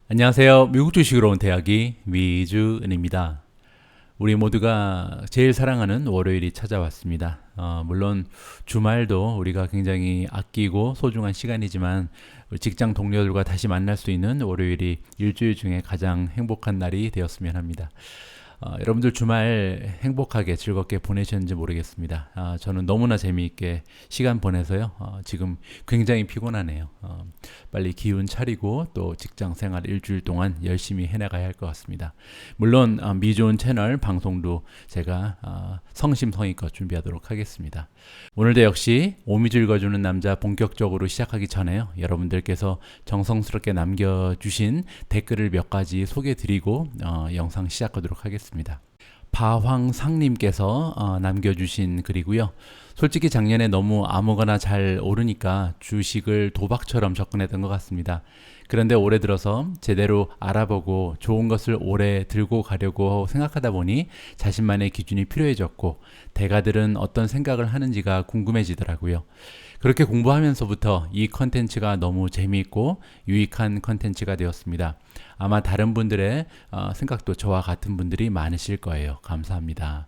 안녕하세요. 미국 주식으로 온 대학이 위주은입니다. 우리 모두가 제일 사랑하는 월요일이 찾아왔습니다. 물론 주말도 우리가 굉장히 아끼고 소중한 시간이지만 직장 동료들과 다시 만날 수 있는 월요일이 일주일 중에 가장 행복한 날이 되었으면 합니다. 여러분들 주말 행복하게 즐겁게 보내셨는지 모르겠습니다. 저는 너무나 재미있게 시간 보내서요. 지금 굉장히 피곤하네요. 빨리 기운 차리고 또 직장 생활 일주일 동안 열심히 해나가야 할 것 같습니다. 물론 미존 채널 방송도 제가 성심성의껏 준비하도록 하겠습니다. 오늘도 역시 오미줄 읽어주는 남자 본격적으로 시작하기 전에요. 여러분들께서 정성스럽게 남겨주신 댓글을 몇 가지 소개드리고 영상 시작하도록 하겠습니다. 바황상님께서 남겨주신 글이고요. 솔직히 작년에 너무 아무거나 잘 오르니까 주식을 도박처럼 접근했던 것 같습니다. 그런데 올해 들어서 제대로 알아보고 좋은 것을 오래 들고 가려고 생각하다 보니 자신만의 기준이 필요해졌고 대가들은 어떤 생각을 하는지가 궁금해지더라고요. 그렇게 공부하면서부터 이 컨텐츠가 너무 재미있고 유익한 컨텐츠가 되었습니다. 아마 다른 분들의 생각도 저와 같은 분들이 많으실 거예요. 감사합니다.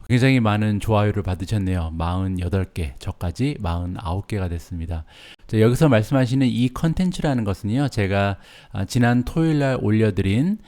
굉장히 많은 좋아요를 받으셨네요. 48개, 저까지 49개가 됐습니다. 여기서 말씀하시는 이 컨텐츠라는 것은요, 제가 지난 토요일날 올려드린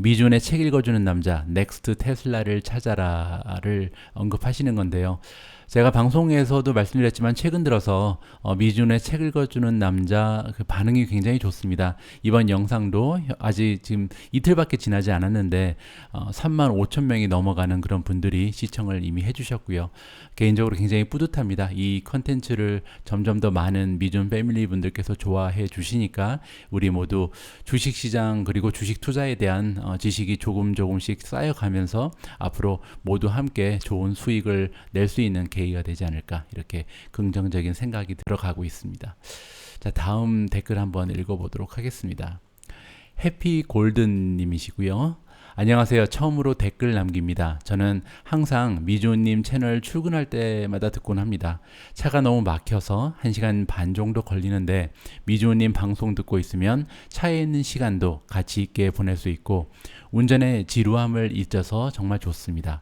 미존의 책 읽어주는 남자, 넥스트 테슬라를 찾아라를 언급하시는 건데요. 제가 방송에서도 말씀드렸지만 최근 들어서 미준의 책 읽어주는 남자 그 반응이 굉장히 좋습니다. 이번 영상도 아직 지금 이틀밖에 지나지 않았는데 35,000명이 넘어가는 그런 분들이 시청을 이미 해주셨고요. 개인적으로 굉장히 뿌듯합니다. 이 컨텐츠를 점점 더 많은 미준 패밀리 분들께서 좋아해 주시니까 우리 모두 주식시장 그리고 주식 투자에 대한 지식이 조금씩 쌓여가면서 앞으로 모두 함께 좋은 수익을 낼 수 있는 계기가 되지 않을까 이렇게 긍정적인 생각이 들어가고 있습니다. 자, 다음 댓글 한번 읽어보도록 하겠습니다. 해피 골든 님이시고요. 안녕하세요. 처음으로 댓글 남깁니다. 저는 항상 미주님 채널 출근할 때마다 듣곤 합니다. 차가 너무 막혀서 1시간 반 정도 걸리는데 미주님 방송 듣고 있으면 차에 있는 시간도 가치 있게 보낼 수 있고 운전에 지루함을 잊어서 정말 좋습니다.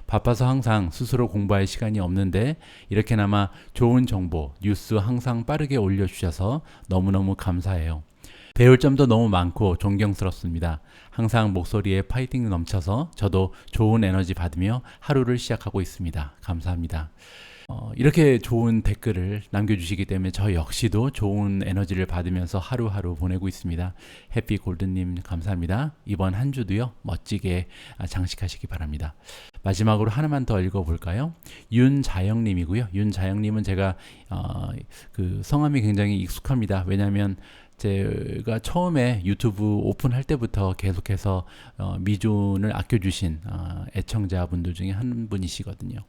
바빠서 항상 스스로 공부할 시간이 없는데 이렇게나마 좋은 정보, 뉴스 항상 빠르게 올려주셔서 너무너무 감사해요. 배울 점도 너무 많고 존경스럽습니다. 항상 목소리에 파이팅 넘쳐서 저도 좋은 에너지 받으며 하루를 시작하고 있습니다. 감사합니다. 이렇게 좋은 댓글을 남겨주시기 때문에 저 역시도 좋은 에너지를 받으면서 하루하루 보내고 있습니다. 해피 골든님 감사합니다. 이번 한 주도요 멋지게 장식하시기 바랍니다. 마지막으로 하나만 더 읽어볼까요? 윤자영님이고요. 윤자영님은 제가 그 성함이 굉장히 익숙합니다. 왜냐하면 제가 처음에 유튜브 오픈할 때부터 계속해서 미존을 아껴주신 애청자분들 중에 한 분이시거든요.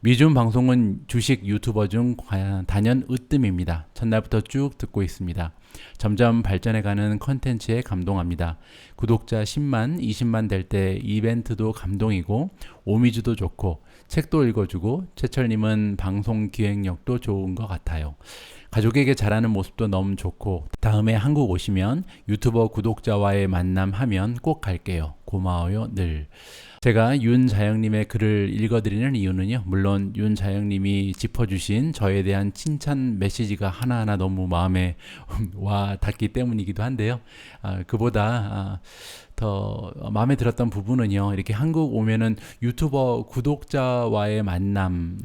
미존 방송은 주식 유튜버 중 단연 으뜸입니다. 첫날부터 쭉 듣고 있습니다. 점점 발전해가는 컨텐츠에 감동합니다. 구독자 10만, 20만 될 때 이벤트도 감동이고 오미주도 좋고 책도 읽어주고 최철님은 방송 기획력도 좋은 것 같아요. 가족에게 잘하는 모습도 너무 좋고 다음에 한국 오시면 유튜버 구독자와의 만남 하면 꼭 갈게요. 고마워요 늘. 제가 윤자영님의 글을 읽어드리는 이유는요. 물론 윤자영님이 짚어주신 저에 대한 칭찬 메시지가 하나하나 너무 마음에 와 닿기 때문이기도 한데요. 그보다 더 마음에 들었던 부분은요. 이렇게 한국 오면은 유튜버 구독자와의 만남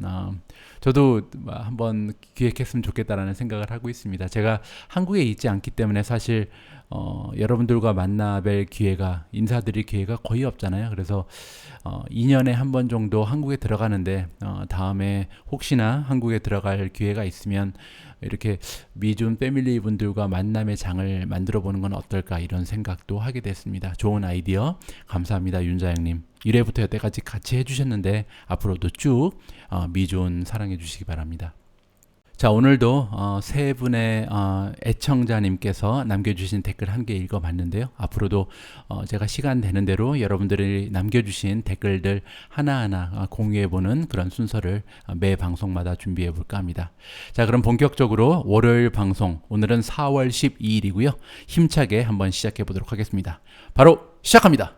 저도 한번 기획했으면 좋겠다라는 생각을 하고 있습니다. 제가 한국에 있지 않기 때문에 사실 여러분들과 만나뵐 기회가 인사드릴 기회가 거의 없잖아요. 그래서 2년에 한 번 정도 한국에 들어가는데 다음에 혹시나 한국에 들어갈 기회가 있으면 이렇게 미준 패밀리 분들과 만남의 장을 만들어 보는 건 어떨까 이런 생각도 하게 됐습니다. 좋은 아이디어 감사합니다. 윤자영님. 1회부터 여태까지 같이 해주셨는데 앞으로도 쭉 미준 사랑해 주시기 바랍니다. 자, 오늘도 세 분의 애청자님께서 남겨주신 댓글 한 개 읽어봤는데요. 앞으로도 제가 시간 되는 대로 여러분들이 남겨주신 댓글들 하나하나 공유해보는 그런 순서를 매 방송마다 준비해볼까 합니다. 자, 그럼 본격적으로 월요일 방송, 오늘은 4월 12일이고요. 힘차게 한번 시작해보도록 하겠습니다. 바로 시작합니다.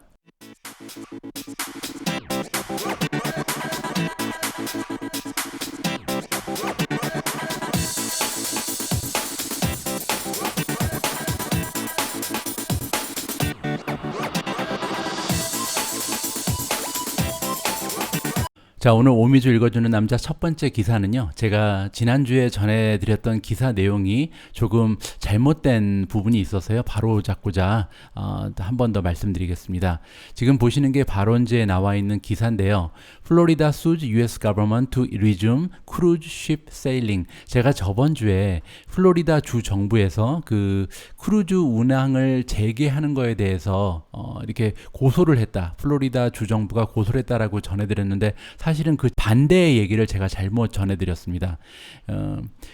자, 오늘 오미주 읽어주는 남자 첫 번째 기사는요, 제가 지난주에 전해드렸던 기사 내용이 조금 잘못된 부분이 있어서요, 바로 잡고자 한 번 더 말씀드리겠습니다. 지금 보시는 게 발원지에 나와 있는 기사인데요. Florida sues U.S. government to resume cruise ship sailing. 제가 저번 주에 플로리다 주 정부에서 그 크루즈 운항을 재개하는 거에 대해서 이렇게 고소를 했다. 플로리다 주 정부가 고소를 했다라고 전해드렸는데, 사실은 그 반대의 얘기를 제가 잘못 전해드렸습니다.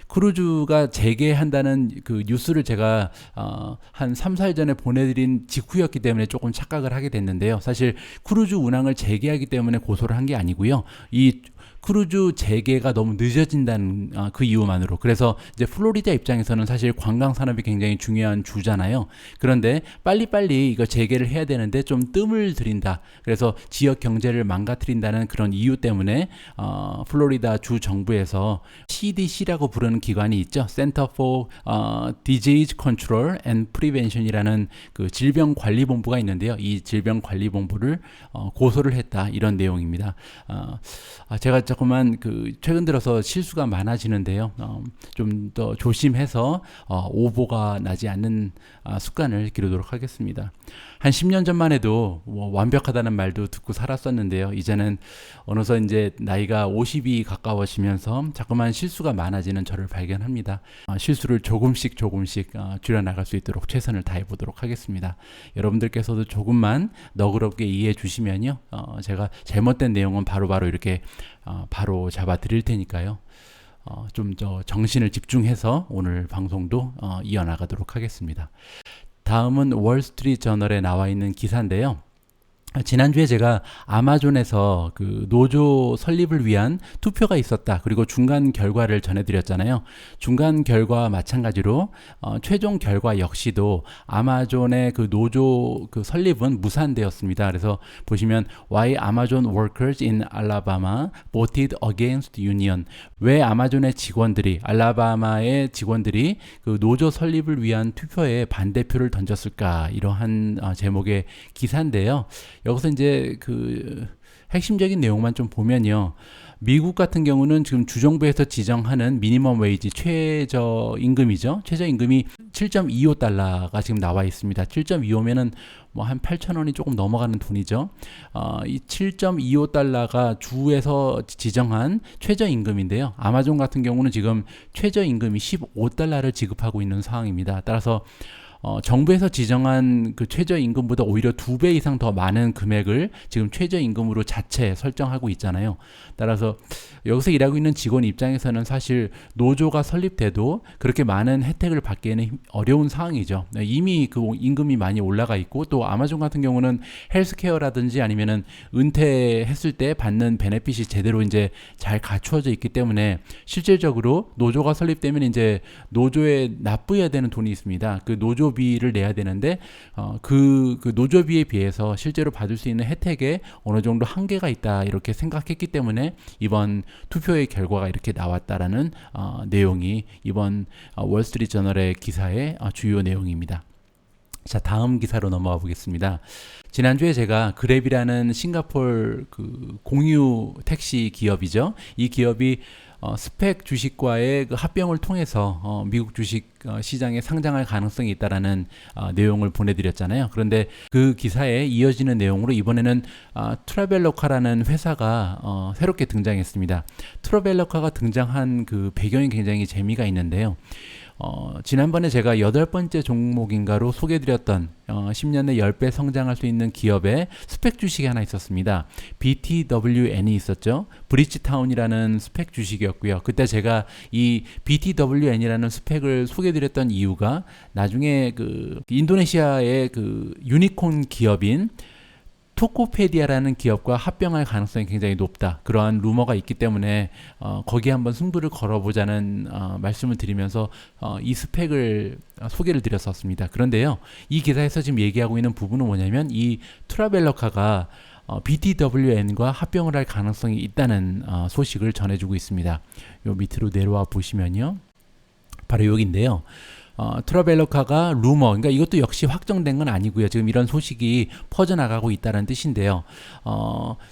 크루즈가 재개한다는 그 뉴스를 제가 한 3, 4일 전에 보내드린 직후였기 때문에 조금 착각을 하게 됐는데요. 사실 크루즈 운항을 재개하기 때문에 고소를 한 게 아니고요. 이 크루즈 재개가 너무 늦어진다는 그 이유만으로. 그래서 이제 플로리다 입장에서는 사실 관광 산업이 굉장히 중요한 주잖아요. 그런데 빨리빨리 이거 재개를 해야 되는데 좀 뜸을 들인다. 그래서 지역 경제를 망가뜨린다는 그런 이유 때문에 플로리다 주 정부에서 CDC라고 부르는 기관이 있죠. Center for Disease Control and Prevention이라는 그 질병관리본부가 있는데요. 이 질병관리본부를 고소를 했다. 이런 내용입니다. 제가 조금만 최근 들어서 실수가 많아지는데요. 좀 더 조심해서 오보가 나지 않는 습관을 기르도록 하겠습니다. 한 10년 전만 해도 완벽하다는 말도 듣고 살았었는데요. 이제는 어느덧 이제 나이가 50이 가까워지면서 자꾸만 실수가 많아지는 저를 발견합니다. 실수를 조금씩 줄여나갈 수 있도록 최선을 다해보도록 하겠습니다. 여러분들께서도 조금만 너그럽게 이해해 주시면요. 제가 잘못된 내용은 바로바로 이렇게 바로 잡아 드릴 테니까요. 좀 더 정신을 집중해서 오늘 방송도 이어나가도록 하겠습니다. 다음은 월스트리트 저널에 나와 있는 기사인데요. 지난주에 제가 아마존에서 그 노조 설립을 위한 투표가 있었다. 그리고 중간 결과를 전해드렸잖아요. 중간 결과와 마찬가지로 최종 결과 역시도 아마존의 그 노조 그 설립은 무산되었습니다. 그래서 보시면 Why Amazon workers in Alabama voted against union. 왜 아마존의 직원들이, 알라바마의 직원들이 그 노조 설립을 위한 투표에 반대표를 던졌을까? 이러한 제목의 기사인데요. 여기서 이제 그 핵심적인 내용만 좀 보면요. 미국 같은 경우는 지금 주정부에서 지정하는 미니멈 웨이지 최저임금이죠. 최저임금이 7.25달러가 지금 나와 있습니다. 7.25면은 뭐 한 8,000원이 조금 넘어가는 돈이죠. 이 7.25달러가 주에서 지정한 최저임금인데요. 아마존 같은 경우는 지금 최저임금이 15달러를 지급하고 있는 상황입니다. 따라서 정부에서 지정한 그 최저임금보다 오히려 2배 이상 더 많은 금액을 지금 최저임금으로 자체 설정하고 있잖아요. 따라서 여기서 일하고 있는 직원 입장에서는 사실 노조가 설립돼도 그렇게 많은 혜택을 받기에는 어려운 상황이죠. 이미 그 임금이 많이 올라가 있고, 또 아마존 같은 경우는 헬스케어라든지 아니면은 은퇴했을 때 받는 베네핏이 제대로 이제 잘 갖추어져 있기 때문에 실질적으로 노조가 설립되면 이제 노조에 납부해야 되는 돈이 있습니다. 그 노조비를 내야 되는데 그 노조비에 비해서 실제로 받을 수 있는 혜택에 어느 정도 한계가 있다, 이렇게 생각했기 때문에 이번 투표의 결과가 이렇게 나왔다라는 내용이 이번 월스트리트 저널의 기사의 주요 내용입니다. 자, 다음 기사로 넘어가 보겠습니다. 지난주에 제가 그랩이라는 싱가포르 그 공유 택시 기업이죠. 이 기업이 스펙 주식과의 그 합병을 통해서 미국 주식 시장에 상장할 가능성이 있다라는 내용을 보내드렸잖아요. 그런데 그 기사에 이어지는 내용으로 이번에는 트라벨러카라는 회사가 새롭게 등장했습니다. 트라벨러카가 등장한 그 배경이 굉장히 재미가 있는데요. 지난번에 제가 8번째 종목인가로 소개드렸던 10년 내 10배 성장할 수 있는 기업의 스펙 주식이 하나 있었습니다. BTWN이 있었죠. 브리지타운이라는 스펙 주식이었고요. 그때 제가 이 BTWN이라는 스펙을 소개드렸던 이유가 나중에 그 인도네시아의 그 유니콘 기업인 토코페디아라는 기업과 합병할 가능성이 굉장히 높다. 그러한 루머가 있기 때문에 거기에 한번 승부를 걸어보자는 말씀을 드리면서 이 스펙을 소개를 드렸었습니다. 그런데요, 이 기사에서 지금 얘기하고 있는 부분은 뭐냐면 이 트라벨러카가 BTWN과 합병을 할 가능성이 있다는 소식을 전해주고 있습니다. 요 밑으로 내려와 보시면요, 바로 여기인데요. 트라벨러카가 루머, 그러니까 이것도 역시 확정된 건 아니고요. 지금 이런 소식이 퍼져나가고 있다는 뜻인데요.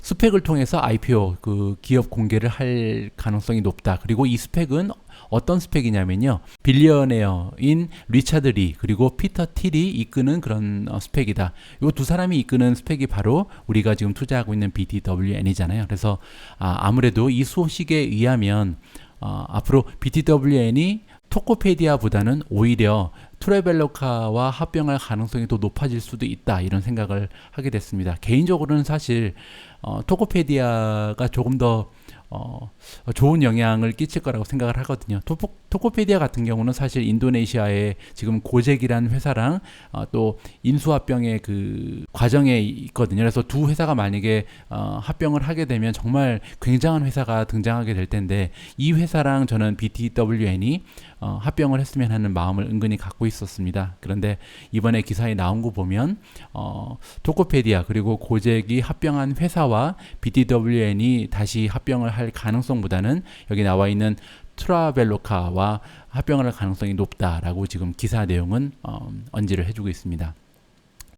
스펙을 통해서 IPO, 그 기업 공개를 할 가능성이 높다. 그리고 이 스펙은 어떤 스펙이냐면요, 빌리어네어인 리차드 리 그리고 피터 틸이 이끄는 그런 스펙이다. 이 두 사람이 이끄는 스펙이 바로 우리가 지금 투자하고 있는 BTWN이잖아요. 그래서 아무래도 이 소식에 의하면 앞으로 BTWN이 토코페디아보다는 오히려 트래벨러카와 합병할 가능성이 더 높아질 수도 있다, 이런 생각을 하게 됐습니다. 개인적으로는 사실 토코페디아가 조금 더 좋은 영향을 끼칠 거라고 생각을 하거든요. 토코페디아 같은 경우는 사실 인도네시아의 지금 고잭이라는 회사랑 또 인수합병의 그 과정에 있거든요. 그래서 두 회사가 만약에 합병을 하게 되면 정말 굉장한 회사가 등장하게 될 텐데, 이 회사랑 저는 BTWN이 합병을 했으면 하는 마음을 은근히 갖고 있었습니다. 그런데 이번에 기사에 나온 거 보면 토코페디아 그리고 고잭이 합병한 회사와 BTWN이 다시 합병을 할 가능성보다는 여기 나와 있는 트라벨로카와 합병을 할 가능성이 높다라고 지금 기사 내용은 언지를 해주고 있습니다.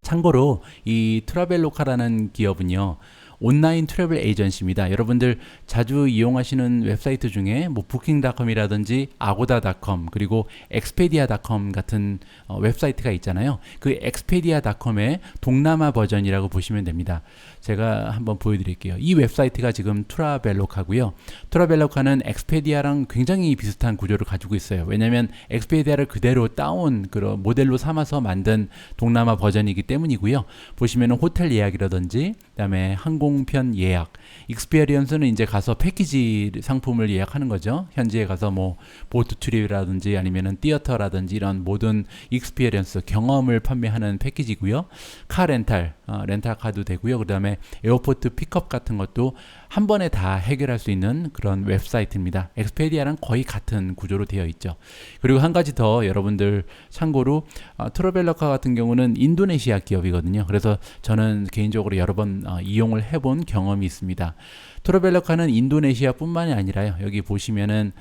참고로 이 트라벨로카라는 기업은요, 온라인 트래블 에이전시입니다. 여러분들 자주 이용하시는 웹사이트 중에 뭐 부킹닷컴이라든지 아고다닷컴 그리고 엑스페디아닷컴 같은 웹사이트가 있잖아요. 그 엑스페디아닷컴의 동남아 버전이라고 보시면 됩니다. 제가 한번 보여드릴게요. 이 웹사이트가 지금 트라벨로카고요. 트라벨로카는 엑스페디아랑 굉장히 비슷한 구조를 가지고 있어요. 왜냐하면 엑스페디아를 그대로 따온 그런 모델로 삼아서 만든 동남아 버전이기 때문이고요. 보시면 호텔 예약이라든지 그다음에 항공편 예약, 익스피리언스는 이제 가서 패키지 상품을 예약하는 거죠. 현지에 가서 뭐 보트 트립이라든지 아니면은 티어터라든지 이런 모든 익스피리언스 경험을 판매하는 패키지고요. 카 렌탈, 렌탈카도 되고요. 그다음에 에어포트 픽업 같은 것도 한 번에 다 해결할 수 있는 그런 웹사이트입니다. 엑스페디아랑 거의 같은 구조로 되어 있죠. 그리고 한 가지 더 여러분들 참고로 트라벨러카 같은 경우는 인도네시아 기업이거든요. 그래서 저는 개인적으로 여러 번 이용을 해본 경험이 있습니다. 트라벨러카는 인도네시아뿐만이 아니라요. 여기 보시면은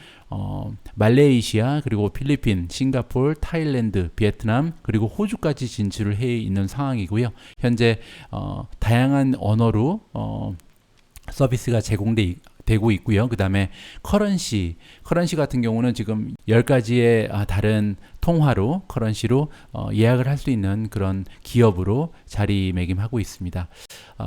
말레이시아 그리고 필리핀, 싱가포르, 타일랜드, 베트남 그리고 호주까지 진출을 해 있는 상황이고요. 현재 다양한 언어로 서비스가 제공되고 있고요. 그 다음에 커런시 같은 경우는 지금 10가지의 다른 통화로 커런시로 예약을 할 수 있는 그런 기업으로 자리매김하고 있습니다.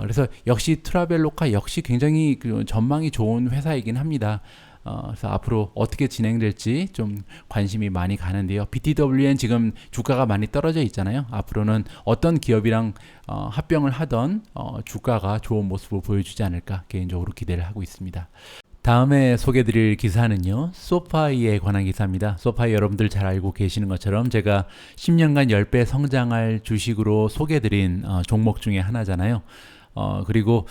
그래서 역시 트라벨로카 역시 굉장히 그 전망이 좋은 회사이긴 합니다. 그래서 앞으로 어떻게 진행될지 좀 관심이 많이 가는데요. BTWN 지금 주가가 많이 떨어져 있잖아요. 앞으로는 어떤 기업이랑 합병을 하던 주가가 좋은 모습을 보여주지 않을까 개인적으로 기대를 하고 있습니다. 다음에 소개드릴 기사는요, 소파이에 관한 기사입니다. 소파이 여러분들 잘 알고 계시는 것처럼 제가 10년간 10배 성장할 주식으로 소개드린 종목 중에 하나잖아요. 그리고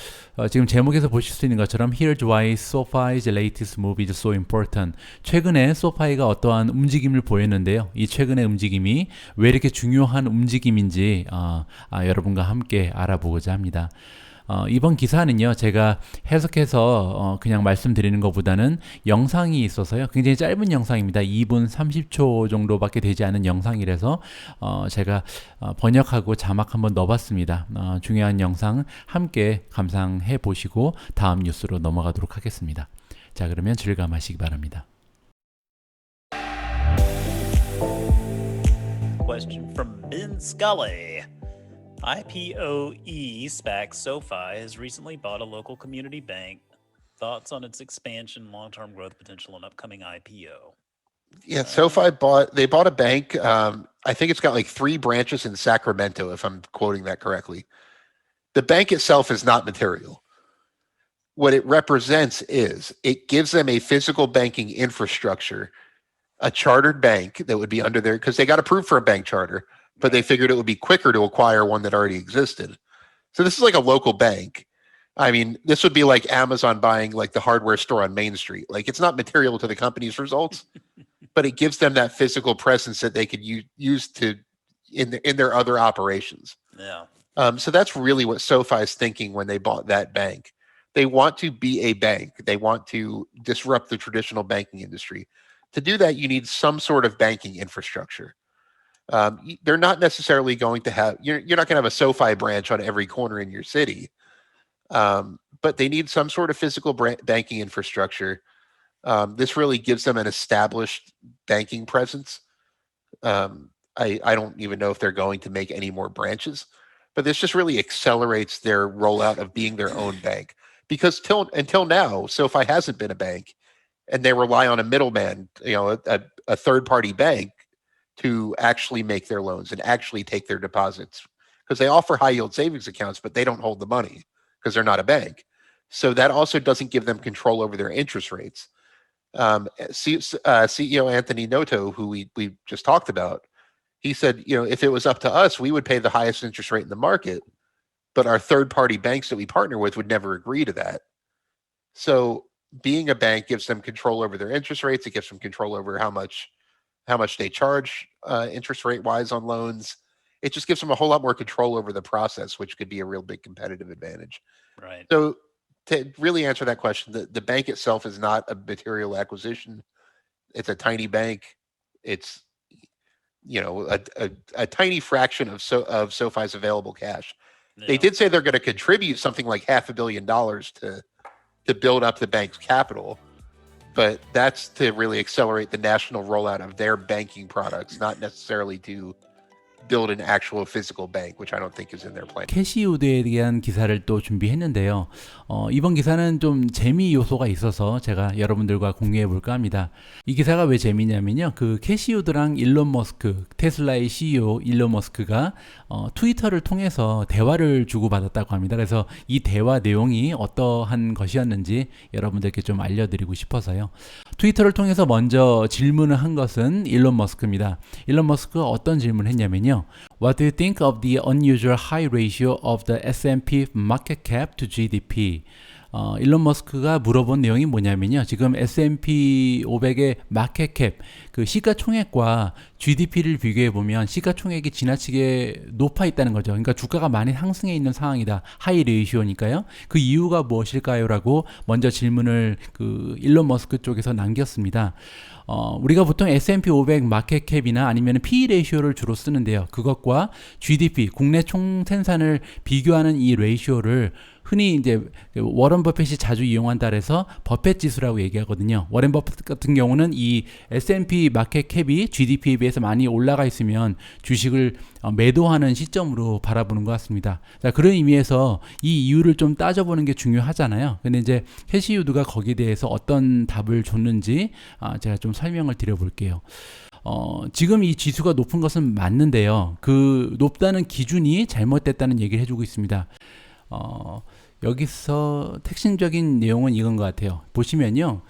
지금 제목에서 보실 수 있는 것처럼 Here's why SoFi's latest move is so important. 최근에 소파이가 어떠한 움직임을 보였는데요. 이 최근의 움직임이 왜 이렇게 중요한 움직임인지 여러분과 함께 알아보고자 합니다. 이번 기사는요, 제가 해석해서 그냥 말씀드리는 것보다는 영상이 있어서요, 굉장히 짧은 영상입니다. 2분 30초 정도밖에 되지 않은 영상이라서 제가 번역하고 자막 한번 넣어봤습니다. 중요한 영상 함께 감상해 보시고 다음 뉴스로 넘어가도록 하겠습니다. 자, 그러면 즐감하시기 바랍니다. Question from Ben Scully. IPOE SPAC SoFi has recently bought a local community bank. Thoughts on its expansion, long-term growth potential, and upcoming IPO? Yeah, SoFi bought a bank. I think it's got like 3 branches in Sacramento, if I'm quoting that correctly. The bank itself is not material. What it represents is it gives them a physical banking infrastructure, a chartered bank that would be under there because they got approved for a bank charter, but they figured it would be quicker to acquire one that already existed. So this is like a local bank. I mean, this would be like Amazon buying like the hardware store on Main Street. Like it's not material to the company's results, but it gives them that physical presence that they could use to in their other operations. Yeah. So that's really what SoFi is thinking when they bought that bank. They want to be a bank. They want to disrupt the traditional banking industry. To do that, you need some sort of banking infrastructure. They're not necessarily going to have, you're not going to have a SoFi branch on every corner in your city, but they need some sort of physical banking infrastructure. This really gives them an established banking presence. I don't even know if they're going to make any more branches, but this just really accelerates their rollout of being their own bank. Because until now, SoFi hasn't been a bank, and they rely on a middleman, a third-party bank, to actually make their loans and actually take their deposits. Because they offer high-yield savings accounts, but they don't hold the money because they're not a bank. So that also doesn't give them control over their interest rates. CEO Anthony Noto, who we just talked about, he said, if it was up to us, we would pay the highest interest rate in the market, but our third-party banks that we partner with would never agree to that. So being a bank gives them control over their interest rates. It gives them control over how much they charge interest rate-wise on loans. It just gives them a whole lot more control over the process, which could be a real big competitive advantage. Right. So to really answer that question, the bank itself is not a material acquisition. It's a tiny bank. It's a tiny fraction of SoFi's available cash. Yeah. They did say they're going to contribute something like $500 million to build up the bank's capital, but that's to really accelerate the national rollout of their banking products, not necessarily to build an actual physical bank, which I don't think is in their plan. 캐시우드에 대한 기사를 또 준비했는데요. 이번 기사는 좀 재미 요소가 있어서 제가 여러분들과 공유해 볼까 합니다. 이 기사가 왜 재미냐면요. 그 캐시우드랑 일론 머스크, 테슬라의 CEO 일론 머스크가 트위터를 통해서 대화를 주고받았다고 합니다. 그래서 이 대화 내용이 어떠한 것이었는지 여러분들께 좀 알려드리고 싶어서요. 트위터를 통해서 먼저 질문을 한 것은 일론 머스크입니다. 일론 머스크가 어떤 질문을 했냐면요. What do you think of the unusual high ratio of the S&P market cap to GDP? 일론 머스크가 물어본 내용이 뭐냐면요. 지금 S&P 500의 마켓캡, 그 시가총액과 GDP를 비교해 보면 시가총액이 지나치게 높아 있다는 거죠. 그러니까 주가가 많이 상승해 있는 상황이다. 하이 레이시오니까요. 그 이유가 무엇일까요? 라고 먼저 질문을 그 일론 머스크 쪽에서 남겼습니다. 우리가 보통 S&P 500 마켓캡이나 아니면 PE 레이시오를 주로 쓰는데요. 그것과 GDP, 국내 총생산을 비교하는 이 레이시오를 흔히 이제 워런 버핏이 자주 이용한다 해서 버핏 지수라고 얘기하거든요. 워런 버핏 같은 경우는 이 S&P 마켓 캡이 GDP에 비해서 많이 올라가 있으면 주식을 매도하는 시점으로 바라보는 것 같습니다. 자, 그런 의미에서 이 이유를 좀 따져보는 게 중요하잖아요. 근데 이제 캐시우드가 거기에 대해서 어떤 답을 줬는지 제가 좀 설명을 드려볼게요. 지금 이 지수가 높은 것은 맞는데요. 그 높다는 기준이 잘못됐다는 얘기를 해주고 있습니다. 여기서 핵심적인 내용은 이건 것 같아요. 보시면요.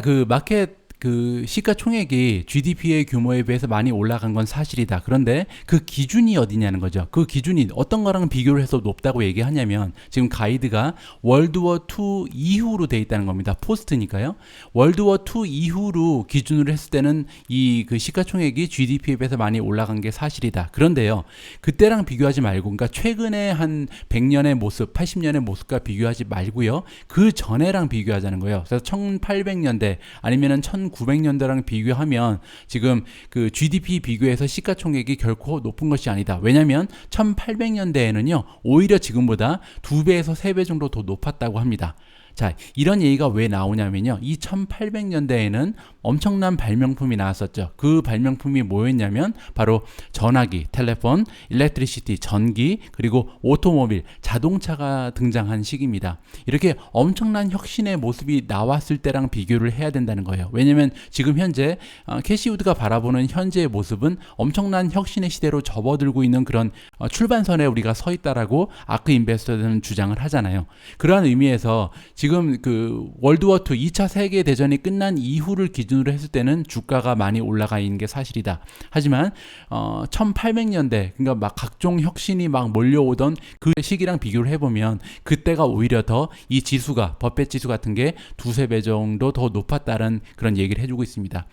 그 마켓 그 시가총액이 GDP의 규모에 비해서 많이 올라간 건 사실이다. 그런데 그 기준이 어디냐는 거죠. 그 기준이 어떤 거랑 비교를 해서 높다고 얘기하냐면 지금 가이드가 월드워 2 이후로 돼 있다는 겁니다. 포스트니까요. 월드워 2 이후로 기준으로 했을 때는 이 그 시가총액이 GDP에 비해서 많이 올라간 게 사실이다. 그런데요. 그때랑 비교하지 말고 그러니까 최근에 한 100년의 모습, 80년의 모습과 비교하지 말고요. 그 전에랑 비교하자는 거예요. 그래서 1800년대 아니면은 1900년대랑 비교하면 지금 그 GDP 비교해서 시가총액이 결코 높은 것이 아니다. 왜냐하면 1800년대에는요 오히려 지금보다 2배에서 3배 정도 더 높았다고 합니다. 자, 이런 얘기가 왜 나오냐면요. 이 1800년대에는 엄청난 발명품이 나왔었죠. 그 발명품이 뭐였냐면 바로 전화기, 텔레폰, 일렉트리시티, 전기, 그리고 오토모빌, 자동차가 등장한 시기입니다. 이렇게 엄청난 혁신의 모습이 나왔을 때랑 비교를 해야 된다는 거예요. 왜냐면 지금 현재 캐시 우드가 바라보는 현재의 모습은 엄청난 혁신의 시대로 접어들고 있는 그런 출발선에 우리가 서 있다라고 아크 인베스터들은 주장을 하잖아요. 그러한 의미에서 지금 그 월드워 2, 2차 세계대전이 끝난 이후를 기준으로 했을 때는 주가가 많이 올라가 있는 게 사실이다. 하지만 1800년대 그러니까 막 각종 혁신이 막 몰려오던 그 시기랑 비교를 해보면 그때가 오히려 더 이 지수가 버펫 지수 같은 게 두세 배 정도 더 높았다는 그런 얘기를 해주고 있습니다.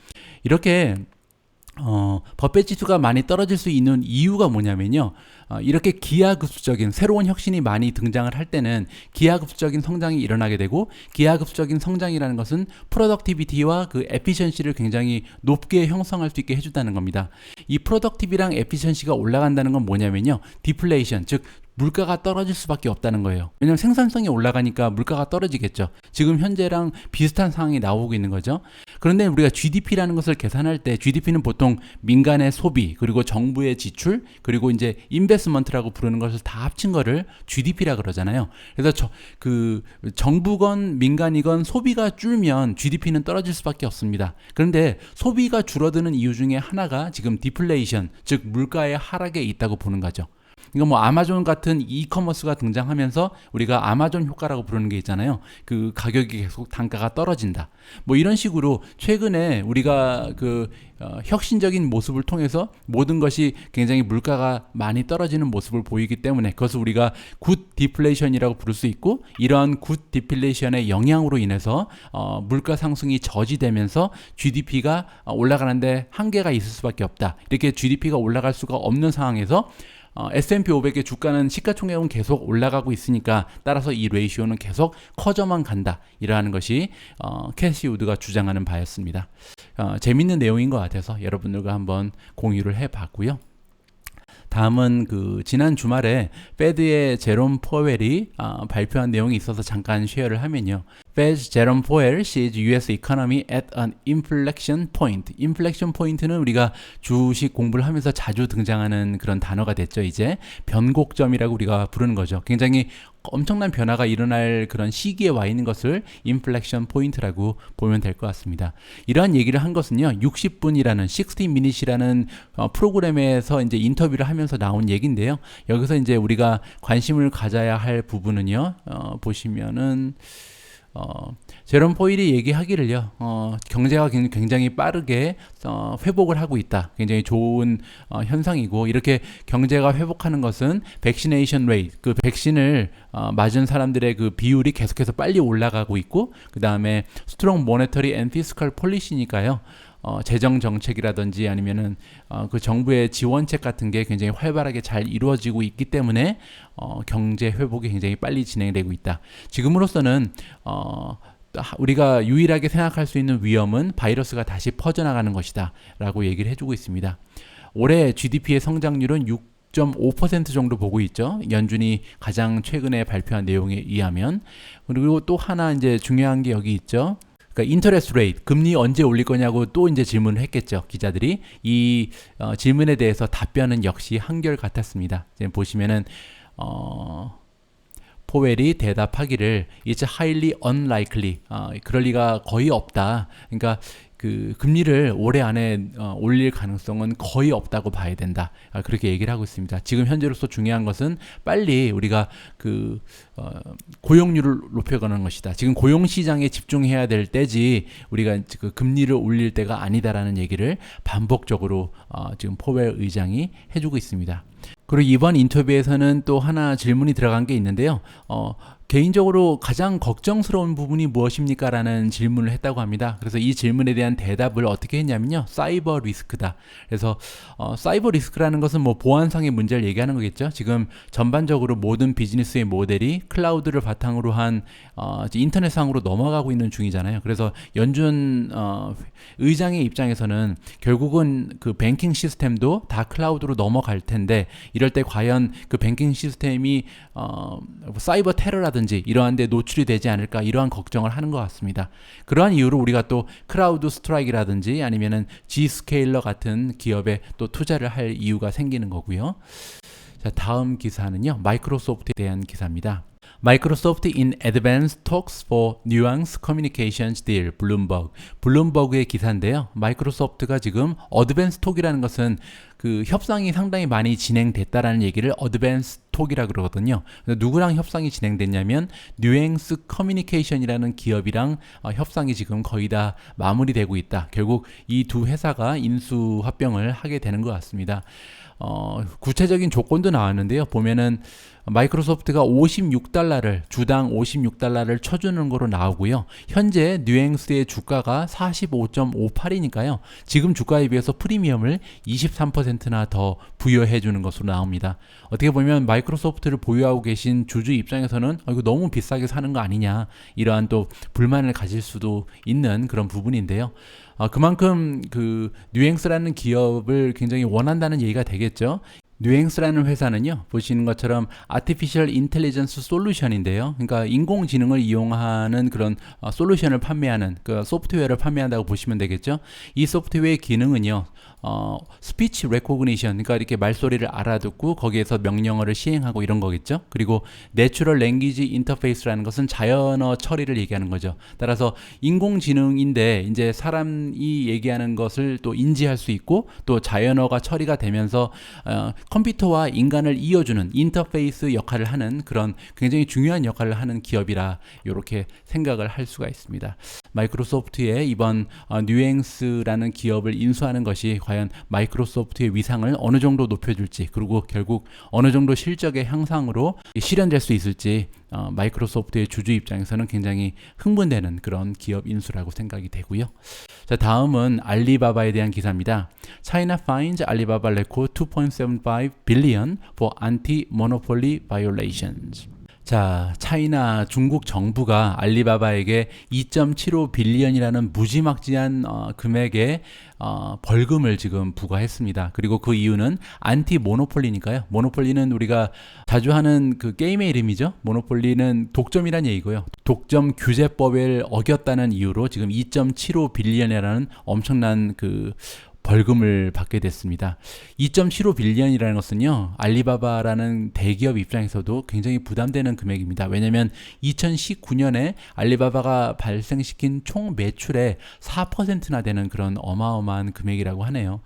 이렇게 버펫 지수가 많이 떨어질 수 있는 이유가 뭐냐면요. 이렇게 기하급수적인 새로운 혁신이 많이 등장을 할 때는 기하급수적인 성장이 일어나게 되고 기하급수적인 성장이라는 것은 프로덕티비티와 그 에피션시를 굉장히 높게 형성할 수 있게 해준다는 겁니다. 이 프로덕티비랑 에피션시가 올라간다는 건 뭐냐면요. 디플레이션, 즉 물가가 떨어질 수밖에 없다는 거예요. 왜냐하면 생산성이 올라가니까 물가가 떨어지겠죠. 지금 현재랑 비슷한 상황이 나오고 있는 거죠. 그런데 우리가 GDP라는 것을 계산할 때 GDP는 보통 민간의 소비, 그리고 정부의 지출, 그리고 이제 인베스먼트라고 부르는 것을 다 합친 거를 GDP라 그러잖아요. 그래서 그 정부건 민간이건 소비가 줄면 GDP는 떨어질 수밖에 없습니다. 그런데 소비가 줄어드는 이유 중에 하나가 지금 디플레이션, 즉 물가의 하락에 있다고 보는 거죠. 그러니까 뭐 아마존 같은 이커머스가 등장하면서 우리가 아마존 효과라고 부르는 게 있잖아요. 그 가격이 계속 단가가 떨어진다. 뭐 이런 식으로 최근에 우리가 그 혁신적인 모습을 통해서 모든 것이 굉장히 물가가 많이 떨어지는 모습을 보이기 때문에 그것을 우리가 굿 디플레이션이라고 부를 수 있고 이러한 굿 디플레이션의 영향으로 인해서 물가 상승이 저지되면서 GDP가 올라가는데 한계가 있을 수밖에 없다. 이렇게 GDP가 올라갈 수가 없는 상황에서 S&P 500의 주가는 시가총액은 계속 올라가고 있으니까 따라서 이 레이시오는 계속 커져만 간다. 이러한 것이 캐시 우드가 주장하는 바였습니다. 재밌는 내용인 것 같아서 여러분들과 한번 공유를 해봤고요. 다음은 그 지난 주말에 페드의 제롬 포웰이 발표한 내용이 있어서 잠깐 쉐어를 하면요. Fed's Jerome Powell sees U.S. economy at an inflection point. inflection point는 우리가 주식 공부를 하면서 자주 등장하는 그런 단어가 됐죠. 이제 변곡점이라고 우리가 부르는 거죠. 굉장히 엄청난 변화가 일어날 그런 시기에 와 있는 것을 inflection point라고 보면 될 것 같습니다. 이러한 얘기를 한 것은요. 60분이라는 60 minutes이라는 프로그램에서 이제 인터뷰를 하면서 나온 얘기인데요. 여기서 이제 우리가 관심을 가져야 할 부분은요. 보시면은 제롬 포일이 얘기하기를요, 경제가 굉장히 빠르게 회복을 하고 있다. 굉장히 좋은 현상이고, 이렇게 경제가 회복하는 것은 백시네이션 레이트, 그 백신을 맞은 사람들의 그 비율이 계속해서 빨리 올라가고 있고, 그 다음에 스트롱 모네터리 앤 피스컬 폴리시니까요. 재정 정책이라든지 아니면은 그 정부의 지원책 같은 게 굉장히 활발하게 잘 이루어지고 있기 때문에 경제 회복이 굉장히 빨리 진행되고 있다. 지금으로서는 우리가 유일하게 생각할 수 있는 위험은 바이러스가 다시 퍼져나가는 것이다 라고 얘기를 해주고 있습니다. 올해 GDP의 성장률은 6.5% 정도 보고 있죠. 연준이 가장 최근에 발표한 내용에 의하면. 그리고 또 하나 이제 중요한 게 여기 있죠. 그러니까 인터레스트 레이트, 금리 언제 올릴 거냐고 또 이제 질문을 했겠죠. 기자들이. 이 질문에 대해서 답변은 역시 한결같았습니다. 지금 보시면은 포웰이 대답하기를 It's highly unlikely. 그럴 리가 거의 없다. 그러니까 그 금리를 올해 안에 올릴 가능성은 거의 없다고 봐야 된다. 그렇게 얘기를 하고 있습니다. 지금 현재로서 중요한 것은 빨리 우리가 그 고용률을 높여가는 것이다. 지금 고용 시장에 집중해야 될 때지 우리가 그 금리를 올릴 때가 아니다라는 얘기를 반복적으로 지금 포웰 의장이 해주고 있습니다. 그리고 이번 인터뷰에서는 또 하나 질문이 들어간 게 있는데요. 개인적으로 가장 걱정스러운 부분이 무엇입니까? 라는 질문을 했다고 합니다. 그래서 이 질문에 대한 대답을 어떻게 했냐면요. 사이버 리스크다. 그래서 사이버 리스크라는 것은 뭐 보안상의 문제를 얘기하는 거겠죠. 지금 전반적으로 모든 비즈니스의 모델이 클라우드를 바탕으로 한 인터넷상으로 넘어가고 있는 중이잖아요. 그래서 연준 의장의 입장에서는 결국은 그 뱅킹 시스템도 다 클라우드로 넘어갈 텐데 이럴 때 과연 그 뱅킹 시스템이 사이버 테러라든지 이러한 데 노출이 되지 않을까 이러한 걱정을 하는 것 같습니다. 그러한 이유로 우리가 또 크라우드 스트라이크라든지 아니면은 G스케일러 같은 기업에 또 투자를 할 이유가 생기는 거고요. 자, 다음 기사는요. 마이크로소프트에 대한 기사입니다. Microsoft in advance talks for Nuance Communications deal, 블룸버그의 기사인데요. 마이크로소프트가 지금 어드밴스 톡이라는 것은 그 협상이 상당히 많이 진행됐다라는 얘기를 어드밴스 톡이라 그러거든요. 누구랑 협상이 진행됐냐면 뉴앵스 커뮤니케이션이라는 기업이랑 협상이 지금 거의 다 마무리되고 있다. 결국 이 두 회사가 인수합병을 하게 되는 것 같습니다. 구체적인 조건도 나왔는데요. 보면은 마이크로소프트가 $56를 주당 $56를 쳐주는 거로 나오고요. 현재 뉴앵스의 주가가 45.58이니까요. 지금 주가에 비해서 프리미엄을 23%나 더 부여해 주는 것으로 나옵니다. 어떻게 보면 마이크로소프트를 보유하고 계신 주주 입장에서는 이거 너무 비싸게 사는 거 아니냐 이러한 또 불만을 가질 수도 있는 그런 부분인데요. 그만큼 그 뉴앵스라는 기업을 굉장히 원한다는 얘기가 되겠죠. 뉴앵스라는 회사는요, 보시는 것처럼 Artificial Intelligence Solution인데요. 그러니까 인공지능을 이용하는 그런 솔루션을 판매하는 그 소프트웨어를 판매한다고 보시면 되겠죠. 이 소프트웨어의 기능은요, 스피치 레코그니션, 그러니까 이렇게 말소리를 알아듣고 거기에서 명령어를 시행하고 이런 거겠죠. 그리고 내추럴 랭귀지 인터페이스라는 것은 자연어 처리를 얘기하는 거죠. 따라서 인공지능인데 이제 사람이 얘기하는 것을 또 인지할 수 있고 또 자연어가 처리가 되면서 컴퓨터와 인간을 이어주는 인터페이스 역할을 하는 그런 굉장히 중요한 역할을 하는 기업이라 이렇게 생각을 할 수가 있습니다. 마이크로소프트의 이번 뉴앵스라는 기업을 인수하는 것이 과연 마이크로소프트의 위상을 어느 정도 높여줄지 그리고 결국 어느 정도 실적의 향상으로 실현될 수 있을지 마이크로소프트의 주주 입장에서는 굉장히 흥분되는 그런 기업 인수라고 생각이 되고요. 자, 다음은 알리바바에 대한 기사입니다. China finds Alibaba record 2.75 billion for anti-monopoly violations. 자, 차이나 중국 정부가 알리바바에게 2.75 빌리언이라는 무지막지한 금액의 벌금을 지금 부과했습니다. 그리고 그 이유는 안티 모노폴리니까요. 모노폴리는 우리가 자주 하는 그 게임의 이름이죠. 모노폴리는 독점이란 얘기고요. 독점 규제법을 어겼다는 이유로 지금 2.75 빌리언이라는 엄청난 그 벌금을 받게 됐습니다. 2.75 빌리언이라는 것은요, 알리바바라는 대기업 입장에서도 굉장히 부담되는 금액입니다. 왜냐하면 2019년에 알리바바가 발생시킨 총 매출의 4%나 되는 그런 어마어마한 금액이라고 하네요.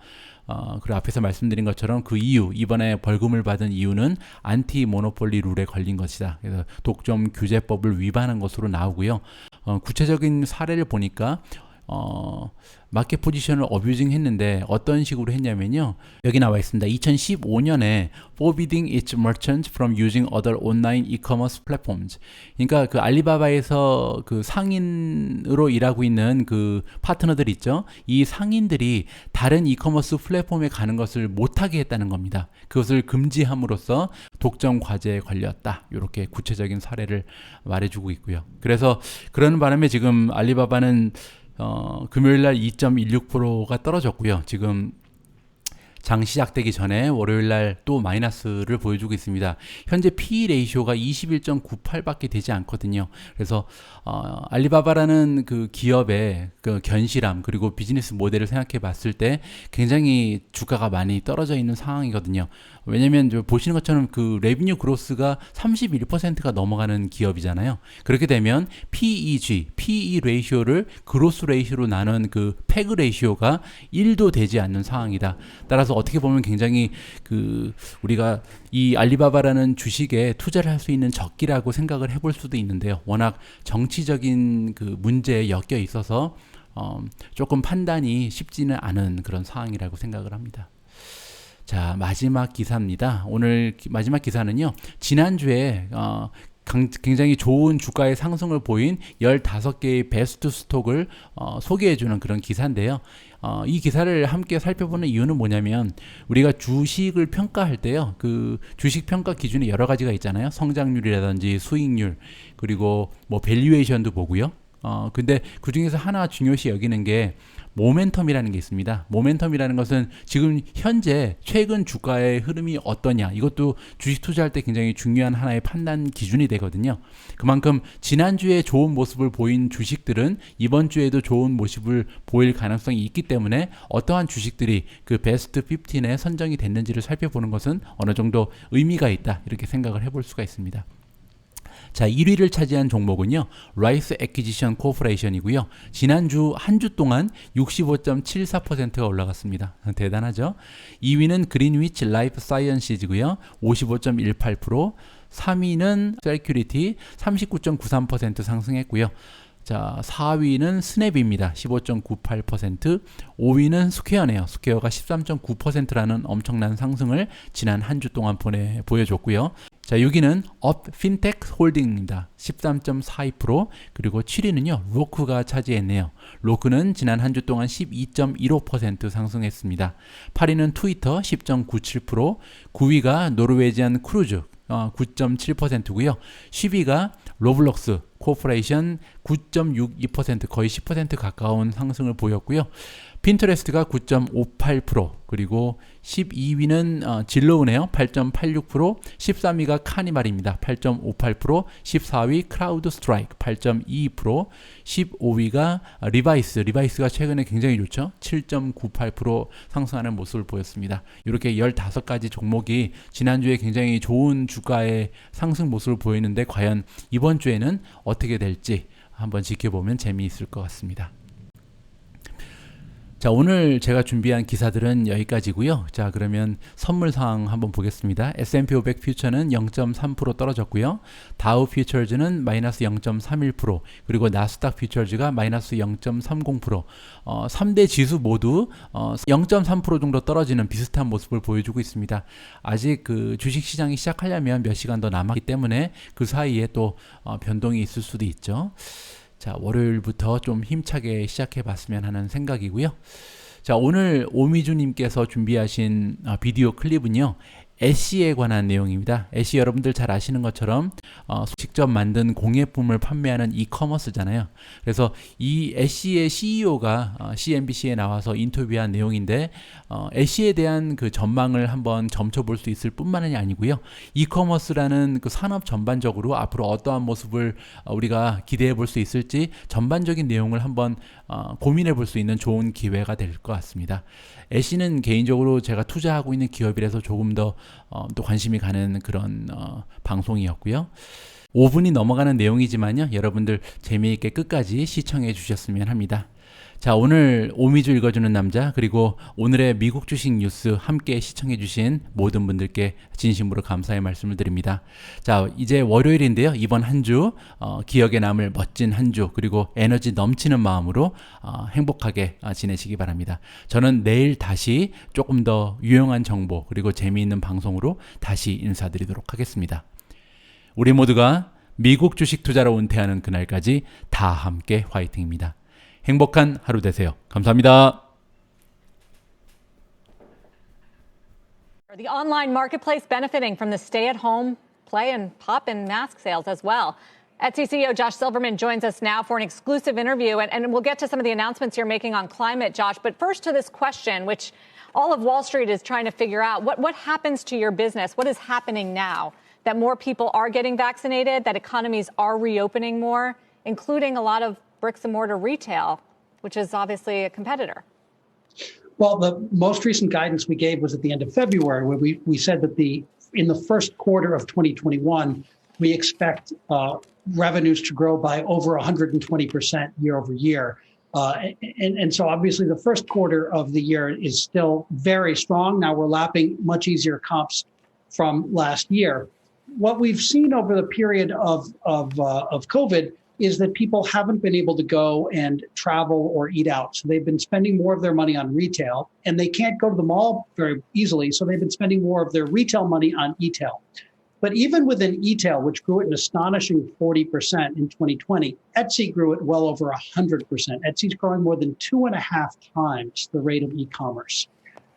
그리고 앞에서 말씀드린 것처럼 그 이유, 이번에 벌금을 받은 이유는 안티 모노폴리 룰에 걸린 것이다. 그래서 독점 규제법을 위반한 것으로 나오고요. 구체적인 사례를 보니까 마켓 포지션을 어뷰징 했는데 어떤 식으로 했냐면요. 여기 나와 있습니다. 2015년에 forbidding its merchants from using other online e-commerce platforms. 그러니까 그 알리바바에서 그 상인으로 일하고 있는 그 파트너들 있죠. 이 상인들이 다른 이커머스 플랫폼에 가는 것을 못하게 했다는 겁니다. 그것을 금지함으로써 독점 과제에 걸렸다. 이렇게 구체적인 사례를 말해주고 있고요. 그래서 그러는 바람에 지금 알리바바는 금요일날 2.16%가 떨어졌고요. 지금 장 시작되기 전에 월요일날 또 마이너스를 보여주고 있습니다. 현재 PE 레이쇼가 21.98밖에 되지 않거든요. 그래서 알리바바라는 그 기업의 그 견실함 그리고 비즈니스 모델을 생각해 봤을 때 굉장히 주가가 많이 떨어져 있는 상황이거든요. 왜냐면 보시는 것처럼 그 레비뉴 그로스가 31%가 넘어가는 기업이잖아요. 그렇게 되면 PE 레이쇼를 그로스 레이쇼로 나눈 그 패그 레이쇼가 1도 되지 않는 상황이다. 따라서 어떻게 보면 굉장히 그 우리가 이 알리바바라는 주식에 투자를 할 수 있는 적기라고 생각을 해볼 수도 있는데요. 워낙 정치적인 그 문제에 엮여 있어서 조금 판단이 쉽지는 않은 그런 상황이라고 생각을 합니다. 자, 마지막 기사입니다. 오늘 마지막 기사는요. 지난주에 굉장히 좋은 주가의 상승을 보인 15개의 베스트 스톡을 소개해주는 그런 기사인데요. 이 기사를 함께 살펴보는 이유는 뭐냐면 우리가 주식을 평가할 때요. 그 주식 평가 기준이 여러 가지가 있잖아요. 성장률이라든지 수익률 그리고 뭐 밸류에이션도 보고요. 근데 그 중에서 하나 중요시 여기는 게 모멘텀이라는 게 있습니다. 모멘텀이라는 것은 지금 현재 최근 주가의 흐름이 어떠냐, 이것도 주식 투자할 때 굉장히 중요한 하나의 판단 기준이 되거든요. 그만큼 지난주에 좋은 모습을 보인 주식들은 이번 주에도 좋은 모습을 보일 가능성이 있기 때문에 어떠한 주식들이 그 베스트 15에 선정이 됐는지를 살펴보는 것은 어느 정도 의미가 있다, 이렇게 생각을 해볼 수가 있습니다. 자, 1위를 차지한 종목은요, 라이스 애퀴지션 코퍼레이션이고요. 지난주 한 주 동안 65.74%가 올라갔습니다. 대단하죠? 2위는 그린위치 라이프 사이언시즈고요. 55.18%. 3위는 셀큐리티 39.93% 상승했고요. 자, 4위는 스냅입니다. 15.98%. 5위는 스퀘어네요. 스퀘어가 13.9%라는 엄청난 상승을 지난 한 주 동안 보여줬고요. 자, 6위는 업 핀텍 홀딩입니다. 13.42%. 그리고 7위는요, 로크가 차지했네요. 로크는 지난 한 주 동안 12.15% 상승했습니다. 8위는 트위터 10.97%. 9위가 노르웨지안 크루즈 9.7%고요. 10위가 로블록스 코퍼레이션 9.62%, 거의 10% 가까운 상승을 보였고요. 핀터레스트가 9.58%, 그리고 12위는 진로우네요. 8.86%, 13위가 카니발입니다. 8.58%, 14위 크라우드 스트라이크 8.22%, 15위가 리바이스가 최근에 굉장히 좋죠. 7.98% 상승하는 모습을 보였습니다. 이렇게 15가지 종목이 지난주에 굉장히 좋은 주가의 상승 모습을 보이는데 과연 이번 주에는 어떻게 될지 한번 지켜보면 재미있을 것 같습니다. 자, 오늘 제가 준비한 기사들은 여기까지고요. 자, 그러면 선물 상황 한번 보겠습니다. S&P 500 퓨처는 0.3% 떨어졌고요. 다우 퓨처즈는 마이너스 0.31%, 그리고 나스닥 퓨처즈가 마이너스 0.30%, 3대 지수 모두 0.3% 정도 떨어지는 비슷한 모습을 보여주고 있습니다. 아직 그 주식 시장이 시작하려면 몇 시간 더 남았기 때문에 그 사이에 또 변동이 있을 수도 있죠. 자, 월요일부터 좀 힘차게 시작해 봤으면 하는 생각이고요. 자, 오늘 오미주님께서 준비하신 비디오 클립은요, 애쉬에 관한 내용입니다. 애쉬 여러분들 잘 아시는 것처럼 직접 만든 공예품을 판매하는 이커머스잖아요. 그래서 이 애쉬의 CEO가 CNBC에 나와서 인터뷰한 내용인데, 애쉬에 대한 그 전망을 한번 점쳐볼 수 있을 뿐만이 아니고요. 이커머스라는 그 산업 전반적으로 앞으로 어떠한 모습을 우리가 기대해 볼 수 있을지 전반적인 내용을 한번 고민해 볼 수 있는 좋은 기회가 될 것 같습니다. 애쉬는 개인적으로 제가 투자하고 있는 기업이라서 조금 더 또 관심이 가는 그런 방송이었고요. 5분이 넘어가는 내용이지만요, 여러분들 재미있게 끝까지 시청해 주셨으면 합니다. 자, 오늘 오미주 읽어주는 남자, 그리고 오늘의 미국 주식 뉴스 함께 시청해 주신 모든 분들께 진심으로 감사의 말씀을 드립니다. 자, 이제 월요일인데요. 이번 한 주 기억에 남을 멋진 한 주, 그리고 에너지 넘치는 마음으로 행복하게 지내시기 바랍니다. 저는 내일 다시 조금 더 유용한 정보, 그리고 재미있는 방송으로 다시 인사드리도록 하겠습니다. 우리 모두가 미국 주식 투자로 은퇴하는 그날까지 다 함께 화이팅입니다. 행복한 하루 되세요. 감사합니다. The online marketplace benefiting from the stay-at-home play and pop and mask sales as well. Etsy CEO Josh Silverman joins us now for an exclusive interview, and we'll get to some of the announcements you're making on climate, Josh. But first to this question, which all of Wall Street is trying to figure out. What happens to your business? What is happening now that more people are getting vaccinated, that economies are reopening more, including a lot of bricks and mortar retail, which is obviously a competitor? Well, the most recent guidance we gave was at the end of February, where we said that in the first quarter of 2021, we expect revenues to grow by over 120% year over year. And so obviously the first quarter of the year is still very strong. Now we're lapping much easier comps from last year. What we've seen over the period of COVID is that people haven't been able to go and travel or eat out. So they've been spending more of their money on retail, and they can't go to the mall very easily. So they've been spending more of their retail money on e-tail. But even within e-tail, which grew at an astonishing 40% in 2020, Etsy grew at well over 100%. Etsy's growing more than 2.5 times the rate of e-commerce.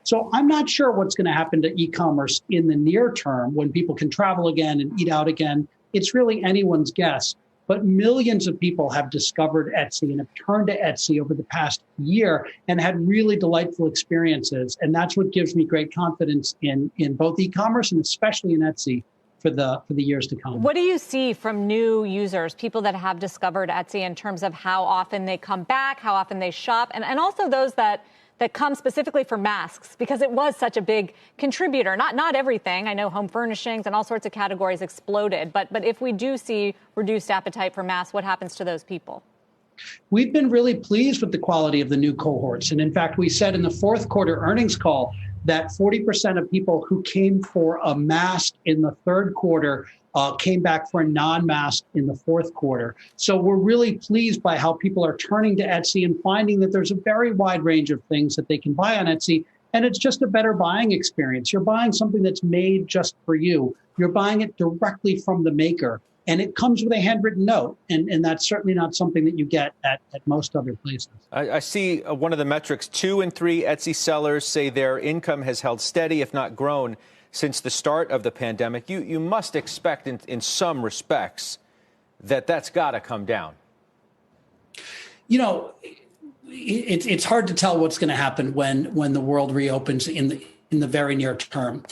So I'm not sure what's going to happen to e-commerce in the near term when people can travel again and eat out again. It's really anyone's guess. but millions of people have discovered Etsy and have turned to Etsy over the past year and had really delightful experiences. And that's what gives me great confidence in both e-commerce and especially in Etsy for the years to come. What do you see from new users, people that have discovered Etsy, in terms of how often they come back, how often they shop, and also those that come specifically for masks, because it was such a big contributor? Not everything. I know home furnishings and all sorts of categories exploded, but if we do see reduced appetite for masks, what happens to those people? We've been really pleased with the quality of the new cohorts. And in fact, we said in the fourth quarter earnings call that 40% of people who came for a mask in the third quarter came back for a non-mask in the fourth quarter. So we're really pleased by how people are turning to Etsy and finding that there's a very wide range of things that they can buy on Etsy. And it's just a better buying experience. You're buying something that's made just for you. You're buying it directly from the maker. And it comes with a handwritten note. And that's certainly not something that you get at most other places. I see one of the metrics, 2 in 3 Etsy sellers say their income has held steady, if not grown, since the start of the pandemic. You must expect in some respects that's got to come down. You know, it's hard to tell what's going to happen when the world reopens in the very near term.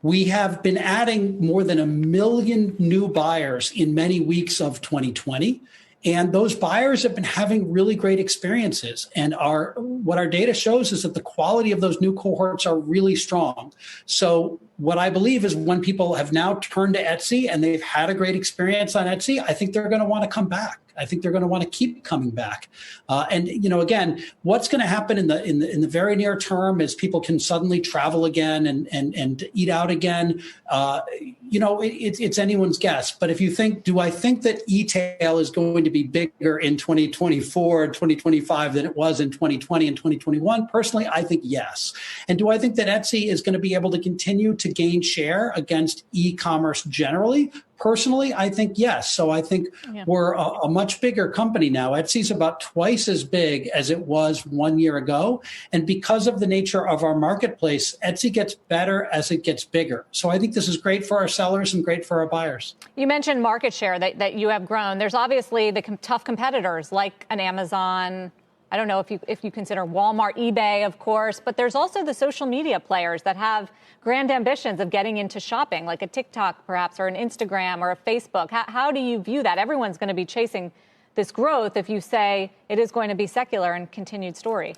We have been adding more than 1 million new buyers in many weeks of 2020. And those buyers have been having really great experiences. And what our data shows is that the quality of those new cohorts are really strong. So what I believe is when people have now turned to Etsy and they've had a great experience on Etsy, I think they're going to want to come back. I think they're going to want to keep coming back. And you know, again, what's going to happen in the very near term is people can suddenly travel again and eat out again. You know, it's anyone's guess. But if you think, do I think that e-tail is going to be bigger in 2024 and 2025 than it was in 2020 and 2021? Personally, I think yes. And do I think that Etsy is going to be able to continue to gain share against e-commerce generally? Personally, I think yes. So I think we're a much bigger company now. Etsy's about twice as big as it was 1 year ago. And because of the nature of our marketplace, Etsy gets better as it gets bigger. So I think this is great for our sellers and great for our buyers. You mentioned market share that you have grown. There's obviously the tough competitors like an Amazon. I don't know if you consider Walmart, eBay, of course, but there's also the social media players that have grand ambitions of getting into shopping, like a TikTok perhaps, or an Instagram or a Facebook. How do you view that? Everyone's going to be chasing this growth if you say it is going to be secular and continued story.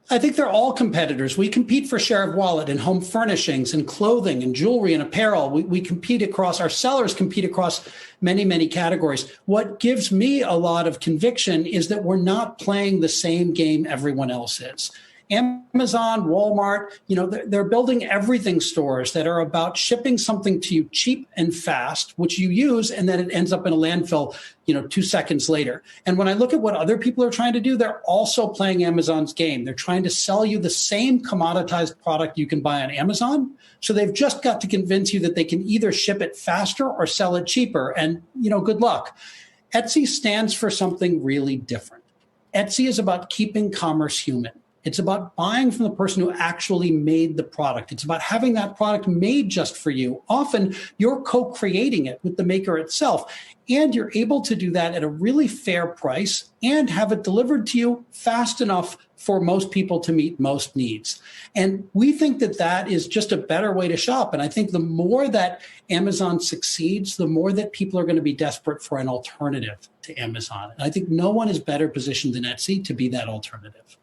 I think they're all competitors. We compete for share of wallet in home furnishings and clothing and jewelry and apparel. We compete across, our sellers compete across many, many categories. What gives me a lot of conviction is that we're not playing the same game everyone else is. Amazon, Walmart, you know, they're building everything stores that are about shipping something to you cheap and fast, which you use, and then it ends up in a landfill, 2 seconds later. And when I look at what other people are trying to do, they're also playing Amazon's game. They're trying to sell you the same commoditized product you can buy on Amazon. So they've just got to convince you that they can either ship it faster or sell it cheaper. And, good luck. Etsy stands for something really different. Etsy is about keeping commerce human. It's about buying from the person who actually made the product. It's about having that product made just for you. Often you're co-creating it with the maker itself, and you're able to do that at a really fair price and have it delivered to you fast enough for most people to meet most needs. And we think that that is just a better way to shop. And I think the more that Amazon succeeds, the more that people are going to be desperate for an alternative to Amazon. And I think no one is better positioned than Etsy to be that alternative.